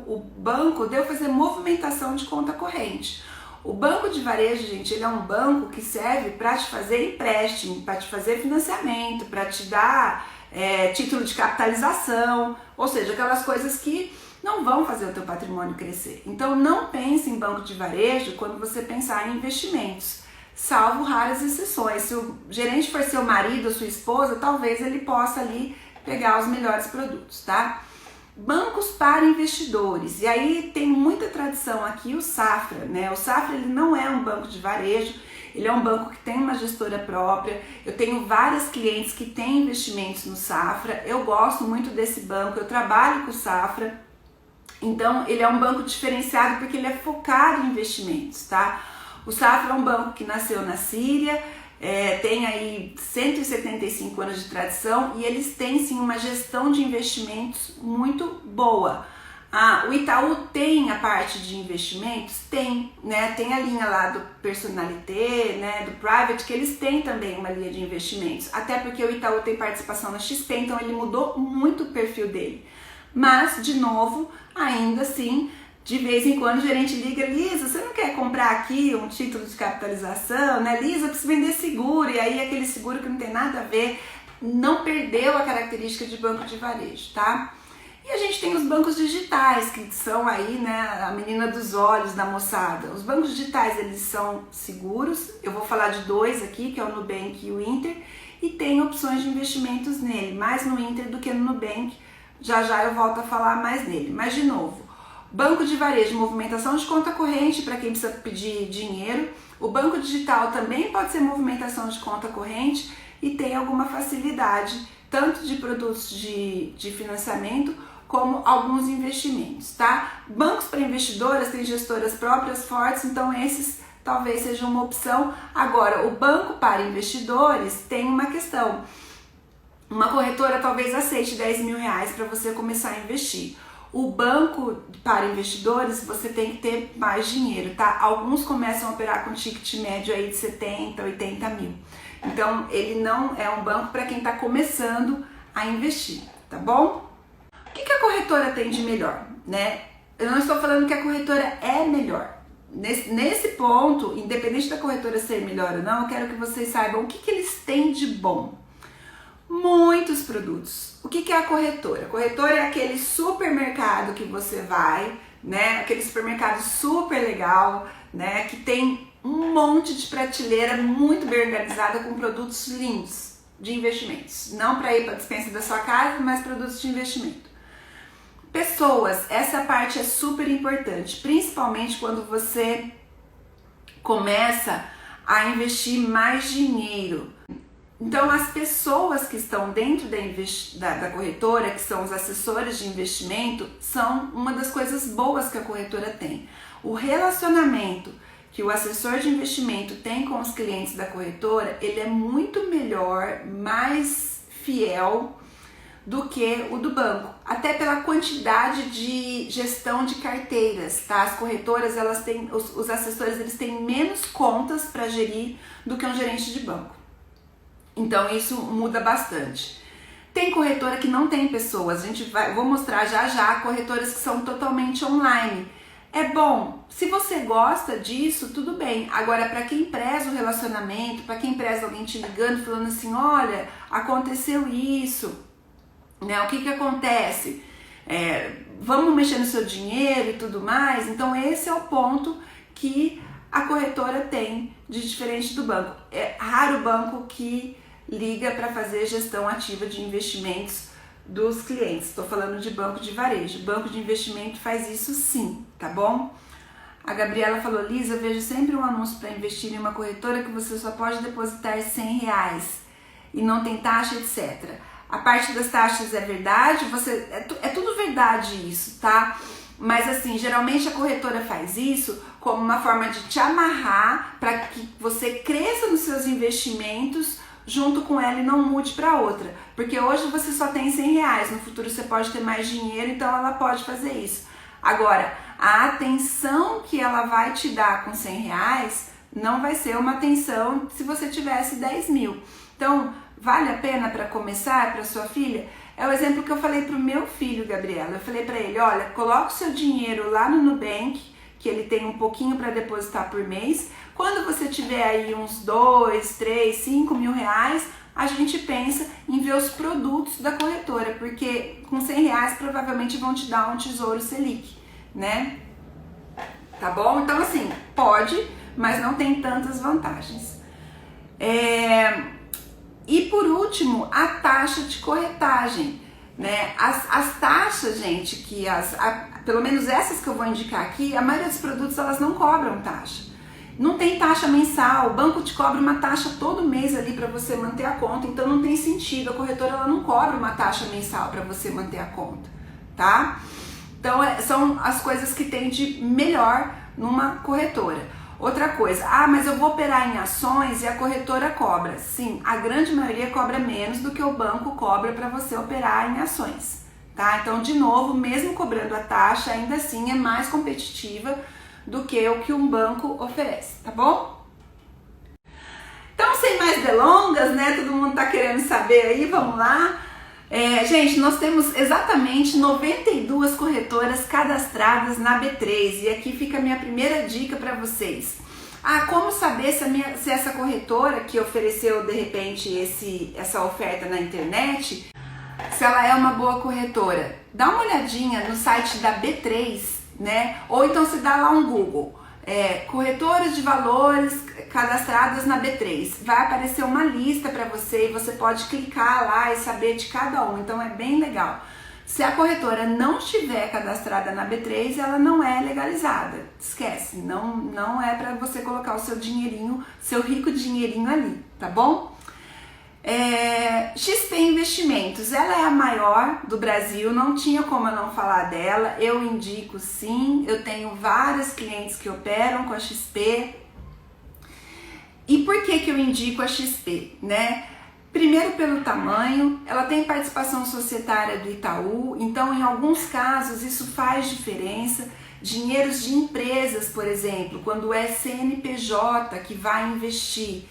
o banco deu fazer movimentação de conta corrente. O banco de varejo, gente, ele é um banco que serve para te fazer empréstimo, para te fazer financiamento, para te dar título de capitalização, ou seja, aquelas coisas que não vão fazer o teu patrimônio crescer. Então não pense em banco de varejo quando você pensar em investimentos, salvo raras exceções. Se o gerente for seu marido ou sua esposa, talvez ele possa ali pegar os melhores produtos, tá? Bancos para investidores, e aí tem muita tradição aqui o Safra, né? O Safra ele não é um banco de varejo, ele é um banco que tem uma gestora própria. Eu tenho várias clientes que têm investimentos no Safra, eu gosto muito desse banco, eu trabalho com o Safra, então ele é um banco diferenciado porque ele é focado em investimentos, tá? O Safra é um banco que nasceu na Síria, tem aí 175 anos de tradição e eles têm sim uma gestão de investimentos muito boa. O Itaú tem a parte de investimentos? Tem, né? Tem a linha lá do Personalité, né? Do Private, que eles têm também uma linha de investimentos. Até porque o Itaú tem participação na XP, então ele mudou muito o perfil dele. Mas, de novo, ainda assim, de vez em quando o gerente liga: Lisa, você não quer comprar aqui um título de capitalização, né? Lisa, eu preciso vender seguro, e aí aquele seguro que não tem nada a ver, não perdeu a característica de banco de varejo, tá? E a gente tem os bancos digitais, que são aí, né, a menina dos olhos da moçada. Os bancos digitais, eles são seguros, eu vou falar de dois aqui, que é o Nubank e o Inter, e tem opções de investimentos nele, mais no Inter do que no Nubank. Já já eu volto a falar mais nele, mas de novo, banco de varejo, movimentação de conta corrente para quem precisa pedir dinheiro. O banco digital também pode ser movimentação de conta corrente e tem alguma facilidade, tanto de produtos de financiamento como alguns investimentos, tá? Bancos para investidoras têm gestoras próprias fortes, então esses talvez sejam uma opção. Agora, o banco para investidores tem uma questão. Uma corretora talvez aceite R$10.000 para você começar a investir. O banco para investidores, você tem que ter mais dinheiro, tá? Alguns começam a operar com ticket médio aí de 70, 80 mil. Então, ele não é um banco para quem está começando a investir, tá bom? O que a corretora tem de melhor, né? Eu não estou falando que a corretora é melhor. Nesse ponto, independente da corretora ser melhor ou não, eu quero que vocês saibam o que eles têm de bom. Muitos produtos. O que é a corretora? A corretora é aquele supermercado que você vai, né? Aquele supermercado super legal, né? Que tem um monte de prateleira muito bem organizada com produtos lindos de investimentos. Não para ir para a despensa da sua casa, mas produtos de investimento. Pessoas, essa parte é super importante, principalmente quando você começa a investir mais dinheiro. Então, as pessoas que estão dentro da corretora, que são os assessores de investimento, são uma das coisas boas que a corretora tem. O relacionamento que o assessor de investimento tem com os clientes da corretora, ele é muito melhor, mais fiel do que o do banco, até pela quantidade de gestão de carteiras, tá? As corretoras, elas têm, os assessores, eles têm menos contas para gerir do que um gerente de banco. Então isso muda bastante. Tem corretora que não tem pessoas, vou mostrar já já corretoras que são totalmente online. É bom, se você gosta disso, tudo bem. Agora, para quem preza o relacionamento, para quem preza alguém te ligando, falando assim, olha, aconteceu isso, né? O que que acontece? Vamos mexer no seu dinheiro e tudo mais. Então esse é o ponto que a corretora tem de diferente do banco. É raro o banco que liga para fazer gestão ativa de investimentos dos clientes. Estou falando de banco de varejo. Banco de investimento faz isso sim, tá bom? A Gabriela falou: Lisa, eu vejo sempre um anúncio para investir em uma corretora que você só pode depositar R$100 e não tem taxa, etc. A parte das taxas é verdade, é tudo verdade isso, tá? Mas assim, geralmente a corretora faz isso como uma forma de te amarrar para que você cresça nos seus investimentos junto com ela e não mude para outra. Porque hoje você só tem R$100, no futuro você pode ter mais dinheiro, então ela pode fazer isso. Agora, a atenção que ela vai te dar com R$100 não vai ser uma atenção se você tivesse 10 mil. Então, vale a pena para começar, para sua filha? É o exemplo que eu falei para o meu filho, Gabriela. Eu falei para ele: olha, coloca o seu dinheiro lá no Nubank, que ele tem um pouquinho para depositar por mês. Quando você tiver aí uns 2, 3, 5 mil reais, a gente pensa em ver os produtos da corretora, porque com R$100 provavelmente vão te dar um Tesouro Selic, né? Tá bom? Então assim, pode, mas não tem tantas vantagens. E por último, a taxa de corretagem, né? As taxas, gente, pelo menos essas que eu vou indicar aqui, a maioria dos produtos elas não cobram taxa. Não tem taxa mensal, o banco te cobra uma taxa todo mês ali para você manter a conta, então não tem sentido, a corretora ela não cobra uma taxa mensal para você manter a conta, tá? Então são as coisas que tem de melhor numa corretora. Outra coisa, mas eu vou operar em ações e a corretora cobra. Sim, a grande maioria cobra menos do que o banco cobra para você operar em ações, tá? Então, de novo, mesmo cobrando a taxa, ainda assim é mais competitiva do que o que um banco oferece, tá bom? Então, sem mais delongas, né? Todo mundo tá querendo saber aí, vamos lá. Gente, nós temos exatamente 92 corretoras cadastradas na B3 e aqui fica a minha primeira dica para vocês. Como saber se essa corretora que ofereceu de repente essa oferta na internet, se ela é uma boa corretora? Dá uma olhadinha no site da B3, né? Ou então você dá lá um Google, corretoras de valores cadastradas na B3, vai aparecer uma lista para você e você pode clicar lá e saber de cada um, então é bem legal. Se a corretora não estiver cadastrada na B3, ela não é legalizada, esquece, não é para você colocar o seu dinheirinho, seu rico dinheirinho ali, tá bom? XP Investimentos, ela é a maior do Brasil, não tinha como eu não falar dela, eu indico sim, eu tenho vários clientes que operam com a XP. E por que eu indico a XP, né? Primeiro pelo tamanho, ela tem participação societária do Itaú, então em alguns casos isso faz diferença. Dinheiros de empresas, por exemplo, quando é CNPJ que vai investir.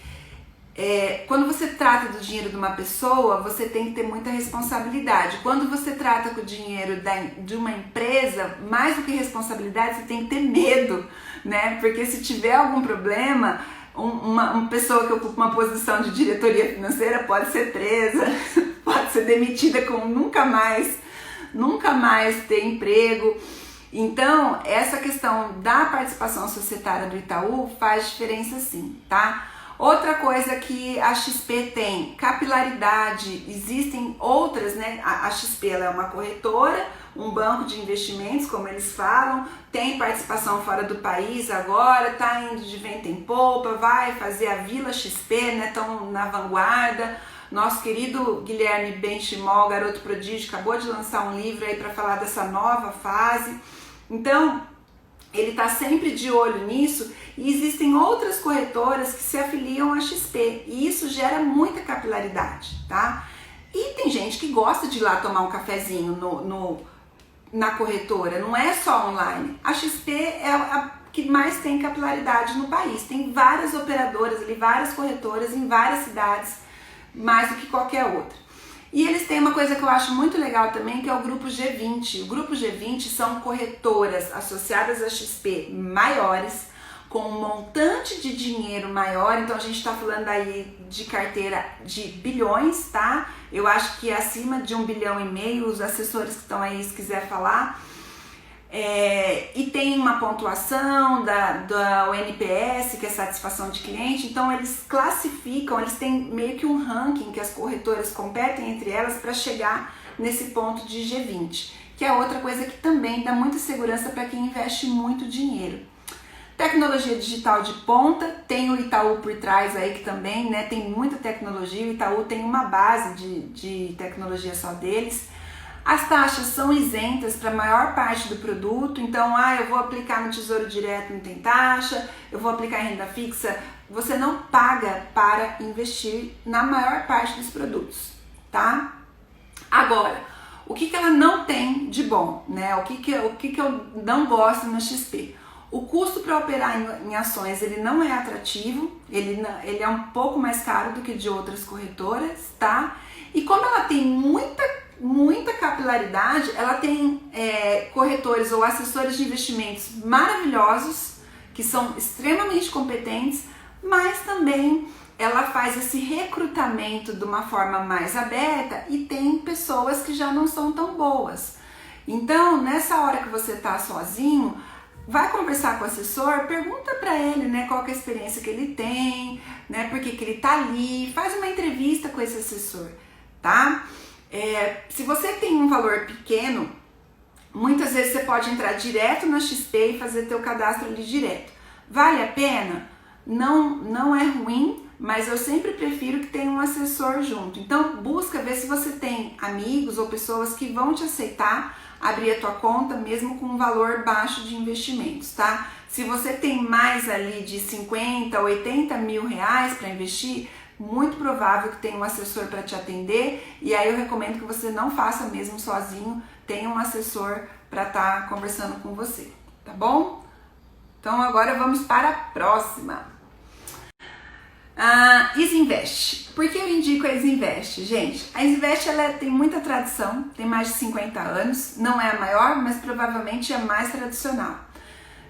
Quando você trata do dinheiro de uma pessoa, você tem que ter muita responsabilidade. Quando você trata com o dinheiro de uma empresa, mais do que responsabilidade, você tem que ter medo, né? Porque se tiver algum problema, uma pessoa que ocupa uma posição de diretoria financeira pode ser presa, pode ser demitida com nunca mais ter emprego. Então, essa questão da participação societária do Itaú faz diferença sim, tá? Outra coisa que a XP tem, capilaridade, existem outras, né? A XP ela é uma corretora, um banco de investimentos, como eles falam, tem participação fora do país agora, tá indo de vento em popa, vai fazer a Vila XP, né? Estão na vanguarda. Nosso querido Guilherme Benchimol, garoto prodígio, acabou de lançar um livro aí para falar dessa nova fase. Então, ele está sempre de olho nisso e existem outras corretoras que se afiliam à XP e isso gera muita capilaridade, tá? E tem gente que gosta de ir lá tomar um cafezinho na corretora, não é só online. A XP é a que mais tem capilaridade no país, tem várias operadoras ali, várias corretoras em várias cidades, mais do que qualquer outra. E eles têm uma coisa que eu acho muito legal também, que é o Grupo G20. O Grupo G20 são corretoras associadas à XP maiores, com um montante de dinheiro maior, então a gente está falando aí de carteira de bilhões, tá? Eu acho que acima de 1,5 bilhão, os assessores que estão aí, se quiser falar. E tem uma pontuação da NPS, que é satisfação de cliente, então eles classificam, eles têm meio que um ranking que as corretoras competem entre elas para chegar nesse ponto de G20, que é outra coisa que também dá muita segurança para quem investe muito dinheiro. Tecnologia digital de ponta, tem o Itaú por trás aí que também, né, tem muita tecnologia, o Itaú tem uma base de tecnologia só deles. As taxas são isentas para a maior parte do produto, então, eu vou aplicar no Tesouro Direto, não tem taxa, eu vou aplicar em renda fixa, você não paga para investir na maior parte dos produtos, tá? Agora, o que ela não tem de bom, né? O que eu não gosto na XP? O custo para operar em ações, ele não é atrativo, ele é um pouco mais caro do que de outras corretoras, tá? E como ela tem muita capilaridade, ela tem corretores ou assessores de investimentos maravilhosos, que são extremamente competentes, mas também ela faz esse recrutamento de uma forma mais aberta e tem pessoas que já não são tão boas. Então, nessa hora que você está sozinho, vai conversar com o assessor, pergunta para ele, né, qual que é a experiência que ele tem, né, por que ele tá ali, faz uma entrevista com esse assessor, tá? Se você tem um valor pequeno, muitas vezes você pode entrar direto na XP e fazer teu cadastro ali direto. Vale a pena? Não é ruim, mas eu sempre prefiro que tenha um assessor junto. Então busca ver se você tem amigos ou pessoas que vão te aceitar abrir a tua conta mesmo com um valor baixo de investimentos, tá? Se você tem mais ali de 50, 80 mil reais para investir, muito provável que tenha um assessor para te atender, e aí eu recomendo que você não faça mesmo sozinho, tenha um assessor para estar conversando com você, tá bom? Então agora vamos para a próxima. Isinvest. Por que eu indico a Isinvest? Gente, a Isinvest ela tem muita tradição, tem mais de 50 anos, não é a maior, mas provavelmente é a mais tradicional.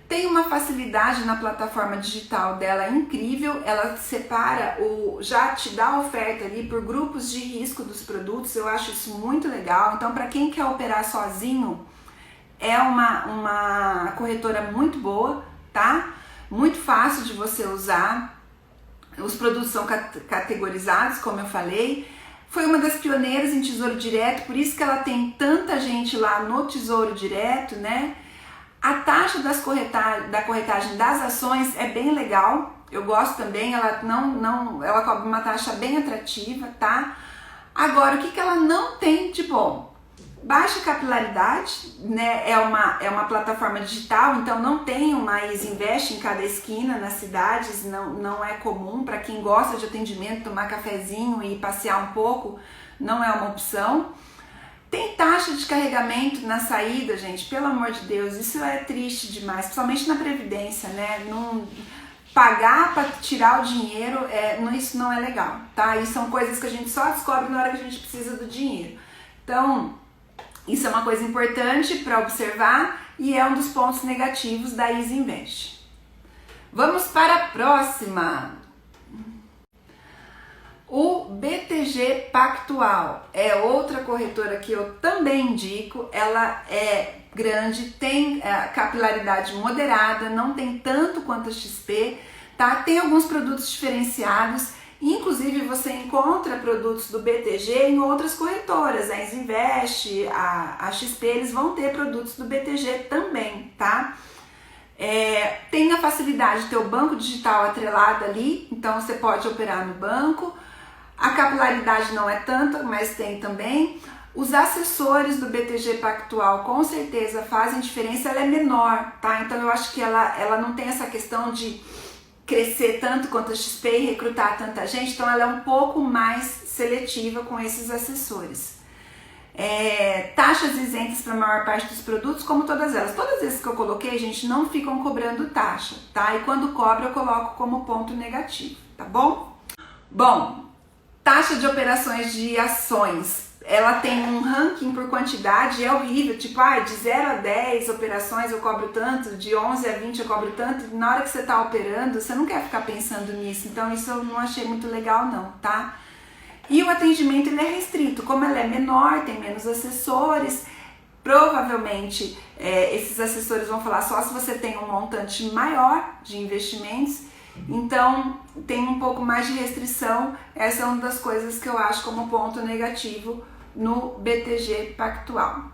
Tem uma facilidade na plataforma digital dela incrível, ela separa, já te dá a oferta ali por grupos de risco dos produtos, eu acho isso muito legal. Então, para quem quer operar sozinho, é uma corretora muito boa, tá? Muito fácil de você usar. Os produtos são categorizados, como eu falei. Foi uma das pioneiras em Tesouro Direto, por isso que ela tem tanta gente lá no Tesouro Direto, né? A taxa da corretagem das ações é bem legal, eu gosto também, ela ela cobra uma taxa bem atrativa, tá? Agora, o que ela não tem de bom? Baixa capilaridade, né? É uma plataforma digital, então não tem uma Isinvest em cada esquina nas cidades, não é comum. Para quem gosta de atendimento, tomar cafezinho e passear um pouco, não é uma opção. Tem taxa de carregamento na saída, gente, pelo amor de Deus, isso é triste demais, principalmente na Previdência, né? Pagar para tirar o dinheiro, isso não é legal, tá? E são coisas que a gente só descobre na hora que a gente precisa do dinheiro. Então, isso é uma coisa importante para observar e é um dos pontos negativos da Isinvest. Vamos para a próxima. O BTG Pactual é outra corretora que eu também indico. Ela é grande, tem capilaridade moderada, não tem tanto quanto a XP, tá? Tem alguns produtos diferenciados. Inclusive você encontra produtos do BTG em outras corretoras, a Isinvest, a XP, eles vão ter produtos do BTG também, tá? Tem a facilidade de ter o banco digital atrelado ali, então você pode operar no banco. A capilaridade não é tanta, mas tem também. Os assessores do BTG Pactual com certeza fazem diferença, ela é menor, tá? Então eu acho que ela não tem essa questão de crescer tanto quanto a XP e recrutar tanta gente, então ela é um pouco mais seletiva com esses assessores. Taxas isentas para a maior parte dos produtos, como todas elas. Todas essas que eu coloquei, gente, não ficam cobrando taxa, tá? E quando cobra eu coloco como ponto negativo, tá bom? Bom, taxa de operações de ações. ela tem um ranking por quantidade, é horrível, tipo, de 0 a 10 operações eu cobro tanto, de 11 a 20 eu cobro tanto, e na hora que você tá operando, você não quer ficar pensando nisso, então isso eu não achei muito legal não, tá? E o atendimento ele é restrito, como ela é menor, tem menos assessores, provavelmente esses assessores vão falar só se você tem um montante maior de investimentos, então tem um pouco mais de restrição. Essa é uma das coisas que eu acho como ponto negativo no BTG Pactual.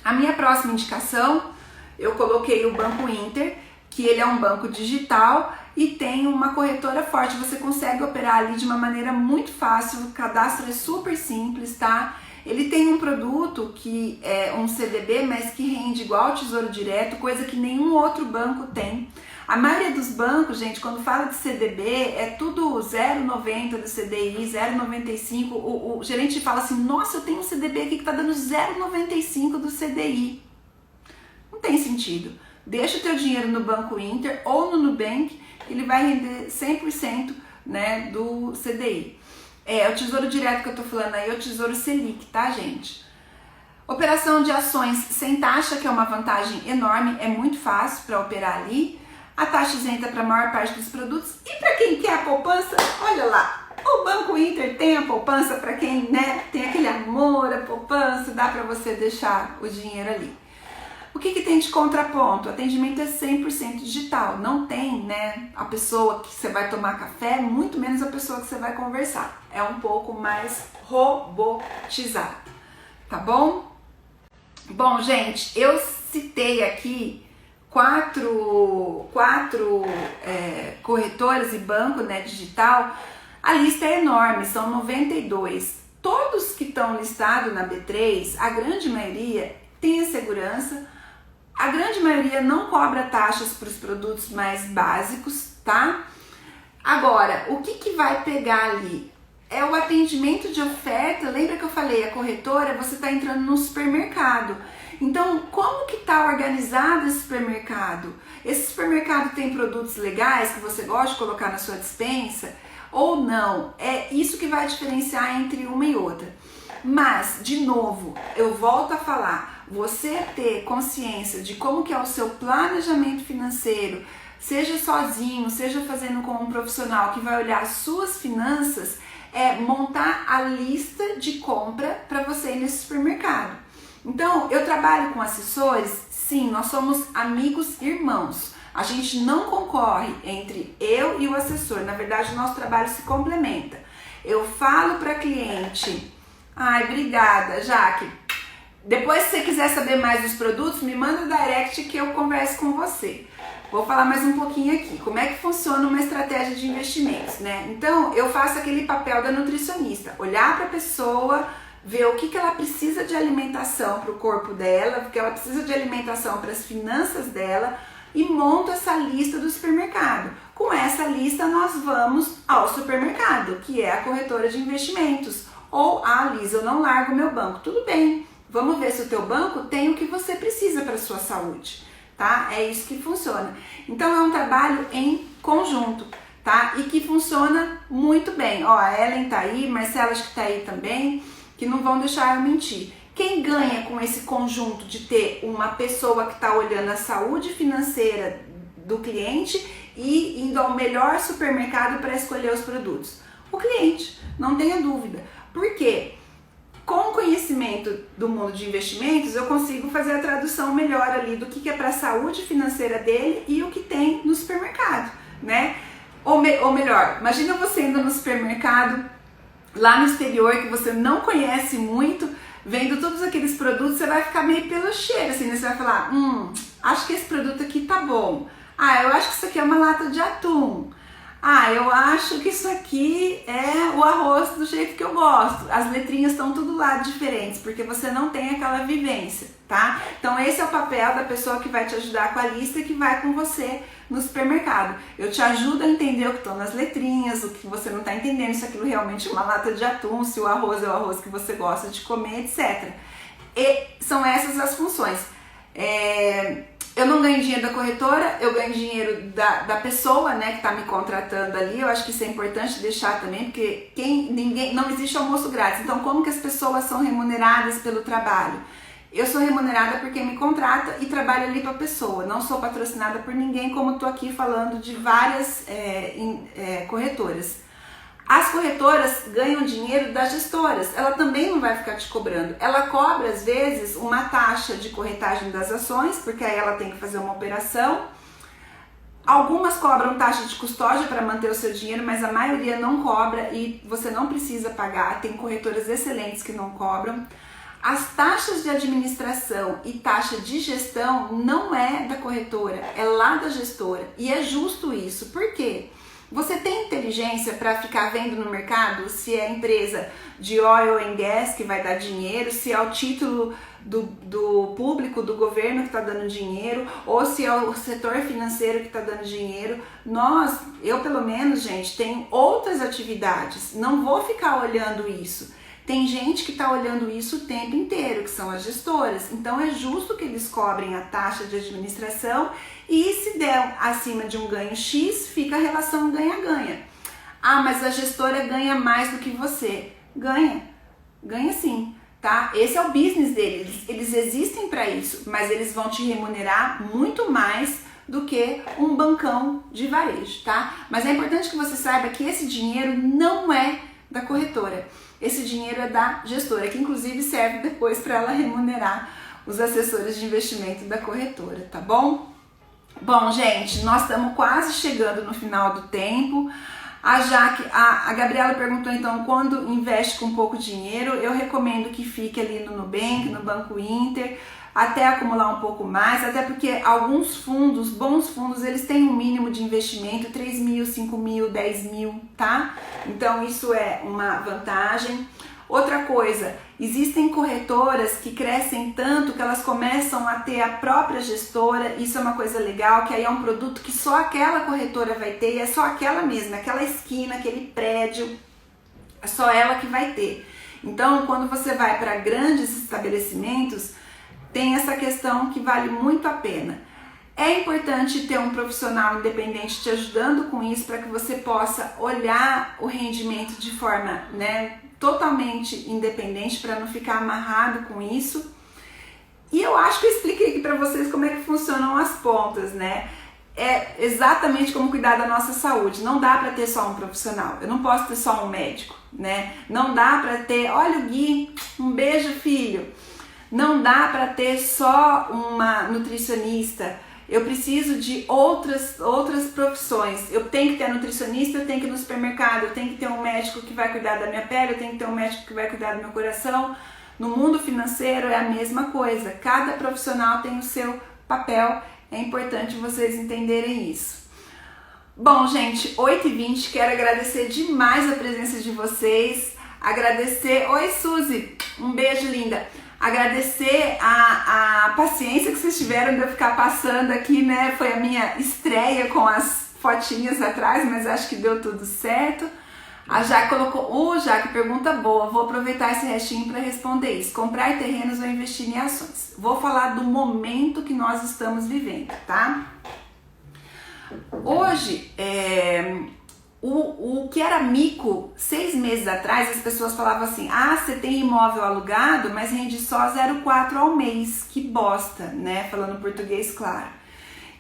A minha próxima indicação, eu coloquei o Banco Inter, que ele é um banco digital e tem uma corretora forte, você consegue operar ali de uma maneira muito fácil, o cadastro é super simples, tá? Ele tem um produto que é um CDB, mas que rende igual ao Tesouro Direto, coisa que nenhum outro banco tem. A maioria dos bancos, gente, quando fala de CDB, é tudo 0,90 do CDI, 0,95. O gerente fala assim, nossa, eu tenho um CDB aqui que tá dando 0,95 do CDI. Não tem sentido. Deixa o teu dinheiro no Banco Inter ou no Nubank, ele vai render 100%, né, do CDI. O Tesouro Direto que eu tô falando aí é o Tesouro Selic, tá, gente? Operação de ações sem taxa, que é uma vantagem enorme, é muito fácil para operar ali. A taxa isenta para a maior parte dos produtos. E para quem quer a poupança, olha lá, o Banco Inter tem a poupança para quem, né, tem aquele amor à poupança, dá para você deixar o dinheiro ali. O que tem de contraponto? O atendimento é 100% digital, não tem, né, a pessoa que você vai tomar café, muito menos a pessoa que você vai conversar. É um pouco mais robotizado, tá bom? Bom, gente, eu citei aqui quatro corretoras e banco, né, digital. A lista é enorme, são 92. Todos que estão listados na B3, a grande maioria tem a segurança, a grande maioria não cobra taxas para os produtos mais básicos, tá? Agora, o que vai pegar ali? É o atendimento de oferta. Lembra que eu falei, a corretora, você está entrando no supermercado. Então, como que está organizado esse supermercado? Esse supermercado tem produtos legais que você gosta de colocar na sua despensa ou não? É isso que vai diferenciar entre uma e outra. Mas, de novo, eu volto a falar, você ter consciência de como que é o seu planejamento financeiro, seja sozinho, seja fazendo com um profissional que vai olhar as suas finanças, é montar a lista de compra para você ir nesse supermercado. Então, eu trabalho com assessores, sim, nós somos amigos irmãos. A gente não concorre entre eu e o assessor, na verdade o nosso trabalho se complementa. Eu falo para cliente, obrigada, Jaque. Depois, se você quiser saber mais dos produtos, me manda direct que eu converso com você. Vou falar mais um pouquinho aqui, como é que funciona uma estratégia de investimentos, né? Então, eu faço aquele papel da nutricionista, olhar para a pessoa, ver o que ela precisa de alimentação para o corpo dela, o que ela precisa de alimentação para as finanças dela e monto essa lista do supermercado. Com essa lista, nós vamos ao supermercado, que é a corretora de investimentos. Ou, Lisa, eu não largo meu banco. Tudo bem, vamos ver se o teu banco tem o que você precisa para a sua saúde, tá? É isso que funciona. Então, é um trabalho em conjunto, tá? E que funciona muito bem. Ó, a Ellen tá aí, Marcela acho que tá aí também, que não vão deixar eu mentir. Quem ganha com esse conjunto de ter uma pessoa que está olhando a saúde financeira do cliente e indo ao melhor supermercado para escolher os produtos? O cliente, não tenha dúvida. Por quê? Com o conhecimento do mundo de investimentos, eu consigo fazer a tradução melhor ali do que é para a saúde financeira dele e o que tem no supermercado, né? Ou melhor, imagina você indo no supermercado lá no exterior que você não conhece muito, vendo todos aqueles produtos, você vai ficar meio pelo cheiro, assim, né? Você vai falar, acho que esse produto aqui tá bom. Eu acho que isso aqui é uma lata de atum. Eu acho que isso aqui é o arroz do jeito que eu gosto. As letrinhas estão tudo lá diferentes, porque você não tem aquela vivência, tá? Então esse é o papel da pessoa que vai te ajudar com a lista e que vai com você no supermercado. Eu te ajudo a entender o que estão nas letrinhas, o que você não está entendendo, se aquilo realmente é uma lata de atum, se o arroz é o arroz que você gosta de comer, etc. E são essas as funções. Eu não ganho dinheiro da corretora, eu ganho dinheiro da pessoa, né, que está me contratando ali. Eu acho que isso é importante deixar também, porque não existe almoço grátis. Então, como que as pessoas são remuneradas pelo trabalho? Eu sou remunerada por quem me contrata e trabalho ali para a pessoa. Não sou patrocinada por ninguém, como estou aqui falando de várias corretoras. As corretoras ganham dinheiro das gestoras, ela também não vai ficar te cobrando. Ela cobra, às vezes, uma taxa de corretagem das ações, porque aí ela tem que fazer uma operação. Algumas cobram taxa de custódia para manter o seu dinheiro, mas a maioria não cobra e você não precisa pagar. Tem corretoras excelentes que não cobram. As taxas de administração e taxa de gestão não é da corretora, é lá da gestora. E é justo isso. Por quê? Você tem inteligência para ficar vendo no mercado se é a empresa de oil and gas que vai dar dinheiro, se é o título do público, do governo que está dando dinheiro, ou se é o setor financeiro que está dando dinheiro. Eu pelo menos, gente, tenho outras atividades, não vou ficar olhando isso. Tem gente que está olhando isso o tempo inteiro, que são as gestoras. Então é justo que eles cobrem a taxa de administração e se der acima de um ganho X, fica a relação ganha-ganha. Ah, mas a gestora ganha mais do que você. Ganha sim, tá? Esse é o business deles, eles existem para isso, mas eles vão te remunerar muito mais do que um bancão de varejo, tá? Mas é importante que você saiba que esse dinheiro não é da corretora. Esse dinheiro é da gestora, que inclusive serve depois para ela remunerar os assessores de investimento da corretora, tá bom? Bom, gente, nós estamos quase chegando no final do tempo. A Gabriela perguntou então quando investe com pouco dinheiro. Eu recomendo que fique ali no Nubank, no Banco Inter, até acumular um pouco mais, até porque alguns fundos, bons fundos, eles têm um mínimo de investimento, 3 mil, 5 mil, 10 mil, tá? Então isso é uma vantagem. Outra coisa, existem corretoras que crescem tanto que elas começam a ter a própria gestora, isso é uma coisa legal, que aí é um produto que só aquela corretora vai ter e é só aquela mesma, aquela esquina, aquele prédio, é só ela que vai ter. Então, quando você vai para grandes estabelecimentos, tem essa questão que vale muito a pena. É importante ter um profissional independente te ajudando com isso para que você possa olhar o rendimento de forma, totalmente independente, para não ficar amarrado com isso. E eu acho que eu expliquei aqui para vocês como é que funcionam as pontas, né? É exatamente como cuidar da nossa saúde. Não dá para ter só um profissional. Eu não posso ter só um médico, né? Não dá para ter, olha o Gui, um beijo filho. Não dá para ter só uma nutricionista. Eu preciso de outras profissões. Eu tenho que ter nutricionista, eu tenho que ir no supermercado, eu tenho que ter um médico que vai cuidar da minha pele, eu tenho que ter um médico que vai cuidar do meu coração. No mundo financeiro é a mesma coisa. Cada profissional tem o seu papel. É importante vocês entenderem isso. Bom, gente, 8h20, quero agradecer demais a presença de vocês. Agradecer... Oi, Suzy! Um beijo, linda! Agradecer a paciência que vocês tiveram de eu ficar passando aqui, né? Foi a minha estreia com as fotinhas atrás, mas acho que deu tudo certo. A Jaque colocou, Jaque, pergunta boa, vou aproveitar esse restinho para responder isso. Comprar terrenos ou investir em ações? Vou falar do momento que nós estamos vivendo, tá? Hoje, o que era mico 6 meses atrás, as pessoas falavam assim, você tem imóvel alugado, mas rende só 0,4 ao mês, que bosta, né? Falando português claro.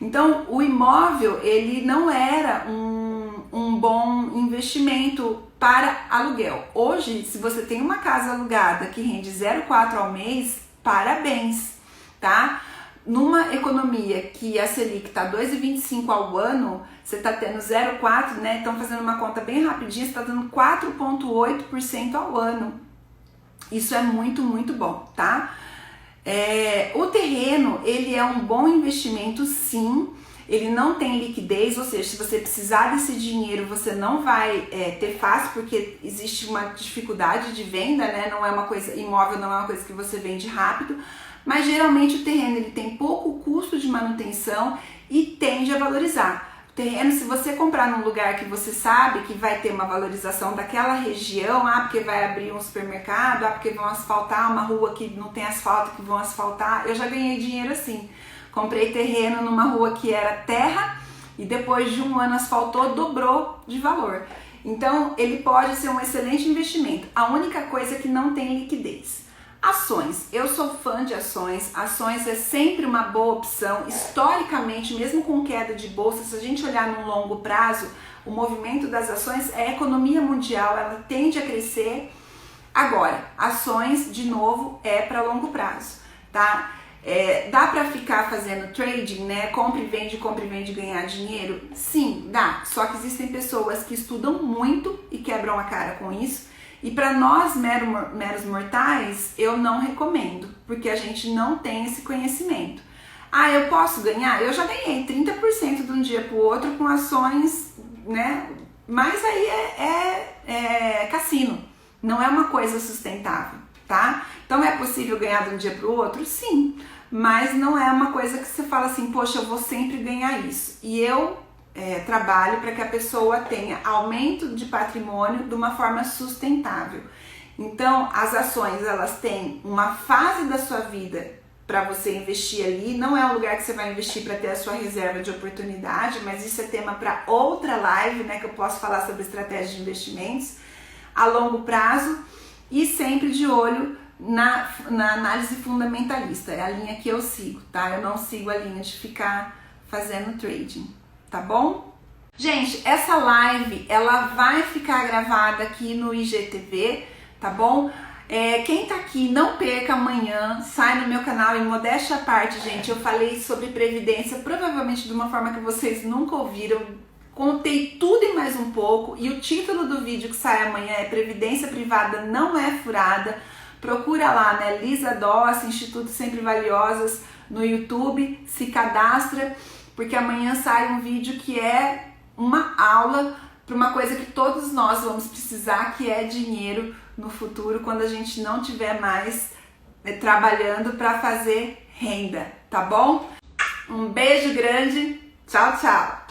Então, o imóvel, ele não era um bom investimento para aluguel. Hoje, se você tem uma casa alugada que rende 0,4 ao mês, parabéns, tá? Numa economia que a Selic está 2,25 ao ano, você está tendo 0,4, né? Então, fazendo uma conta bem rapidinha, você está dando 4,8% ao ano. Isso é muito, muito bom, tá? O terreno, ele é um bom investimento, sim. Ele não tem liquidez, ou seja, se você precisar desse dinheiro, você não vai ter fácil, porque existe uma dificuldade de venda, né? Não é uma coisa, imóvel não é uma coisa que você vende rápido. Mas geralmente o terreno ele tem pouco custo de manutenção e tende a valorizar. O terreno, se você comprar num lugar que você sabe que vai ter uma valorização daquela região, porque vai abrir um supermercado, porque vão asfaltar uma rua que não tem asfalto, que vão asfaltar, eu já ganhei dinheiro assim. Comprei terreno numa rua que era terra e depois de um ano asfaltou, dobrou de valor. Então ele pode ser um excelente investimento. A única coisa é que não tem liquidez. Ações, eu sou fã de ações, ações é sempre uma boa opção, historicamente, mesmo com queda de bolsa, se a gente olhar num longo prazo, o movimento das ações, a economia mundial, ela tende a crescer. Agora, ações, de novo, é para longo prazo, tá? Dá para ficar fazendo trading, né? Compra e vende, ganhar dinheiro? Sim, dá, só que existem pessoas que estudam muito e quebram a cara com isso. E para nós meros mortais, eu não recomendo, porque a gente não tem esse conhecimento. Ah, eu posso ganhar? Eu já ganhei 30% de um dia para o outro com ações, né? Mas aí é cassino, não é uma coisa sustentável, tá? Então é possível ganhar de um dia para o outro? Sim, mas não é uma coisa que você fala assim, poxa, eu vou sempre ganhar isso. E eu trabalho para que a pessoa tenha aumento de patrimônio de uma forma sustentável. Então, as ações, elas têm uma fase da sua vida para você investir ali, não é um lugar que você vai investir para ter a sua reserva de oportunidade, mas isso é tema para outra live, né, que eu posso falar sobre estratégia de investimentos a longo prazo e sempre de olho na análise fundamentalista, é a linha que eu sigo, tá? Eu não sigo a linha de ficar fazendo trading. Tá bom? Gente, essa live ela vai ficar gravada aqui no IGTV, tá bom? Quem tá aqui, não perca amanhã, sai no meu canal e modéstia à parte, gente, eu falei sobre previdência, provavelmente de uma forma que vocês nunca ouviram, contei tudo e mais um pouco, e o título do vídeo que sai amanhã é Previdência Privada Não É Furada. Procura lá, né, Lisa Dossi, Instituto Sempre Valiosas, no YouTube, se cadastra, porque amanhã sai um vídeo que é uma aula para uma coisa que todos nós vamos precisar, que é dinheiro no futuro, quando a gente não tiver mais trabalhando para fazer renda, tá bom? Um beijo grande, tchau, tchau!